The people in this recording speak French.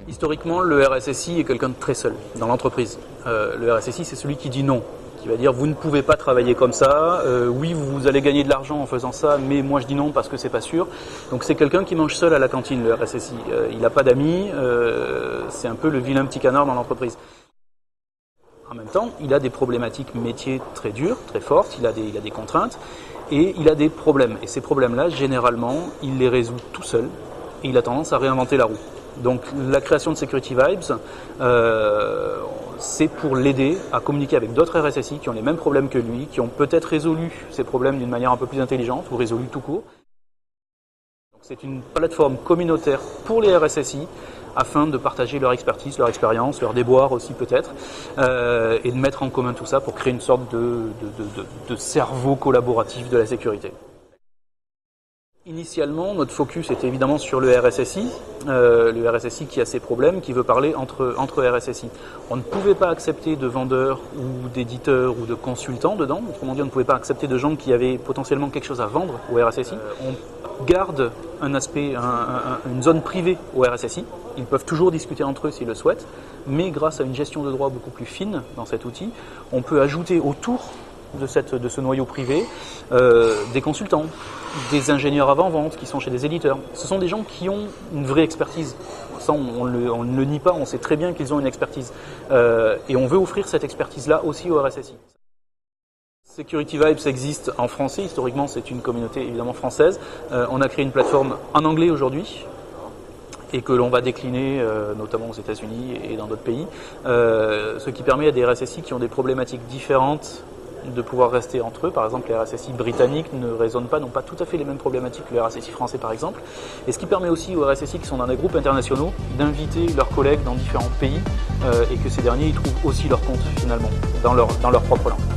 Historiquement, le RSSI est quelqu'un de très seul dans l'entreprise. Le RSSI, c'est celui qui dit non, qui va dire vous ne pouvez pas travailler comme ça, oui vous allez gagner de l'argent en faisant ça, mais moi je dis non parce que c'est pas sûr. Donc c'est quelqu'un qui mange seul à la cantine, le RSSI. Il n'a pas d'amis, c'est un peu le vilain petit canard dans l'entreprise. En même temps, il a des problématiques métiers très dures, très fortes, il a des contraintes et il a des problèmes. Et ces problèmes-là, généralement, il les résout tout seul et il a tendance à réinventer la roue. Donc la création de Security Vibes, c'est pour l'aider à communiquer avec d'autres RSSI qui ont les mêmes problèmes que lui, qui ont peut-être résolu ces problèmes d'une manière un peu plus intelligente ou résolu tout court. C'est une plateforme communautaire pour les RSSI afin de partager leur expertise, leur expérience, leur déboire aussi peut-être, et de mettre en commun tout ça pour créer une sorte de cerveau collaboratif de la sécurité. Initialement, notre focus était évidemment sur le RSSI qui a ses problèmes, qui veut parler entre RSSI. On ne pouvait pas accepter de vendeurs ou d'éditeurs ou de consultants dedans, autrement dit on ne pouvait pas accepter de gens qui avaient potentiellement quelque chose à vendre au RSSI. On garde un aspect, une zone privée au RSSI, ils peuvent toujours discuter entre eux s'ils le souhaitent, mais grâce à une gestion de droit beaucoup plus fine dans cet outil, on peut ajouter autour de ce noyau privé des consultants, des ingénieurs avant-vente qui sont chez des éditeurs. Ce sont des gens qui ont une vraie expertise. Ça, on ne le nie pas, on sait très bien qu'ils ont une expertise. Et on veut offrir cette expertise-là aussi au RSSI. Security Vibes existe en français, historiquement c'est une communauté évidemment française. On a créé une plateforme en anglais aujourd'hui et que l'on va décliner notamment aux États-Unis et dans d'autres pays, ce qui permet à des RSSI qui ont des problématiques différentes de pouvoir rester entre eux. Par exemple, les RSSI britanniques ne raisonnent pas, n'ont pas tout à fait les mêmes problématiques que les RSSI français par exemple. Et ce qui permet aussi aux RSSI qui sont dans des groupes internationaux d'inviter leurs collègues dans différents pays et que ces derniers y trouvent aussi leur compte finalement dans leur propre langue.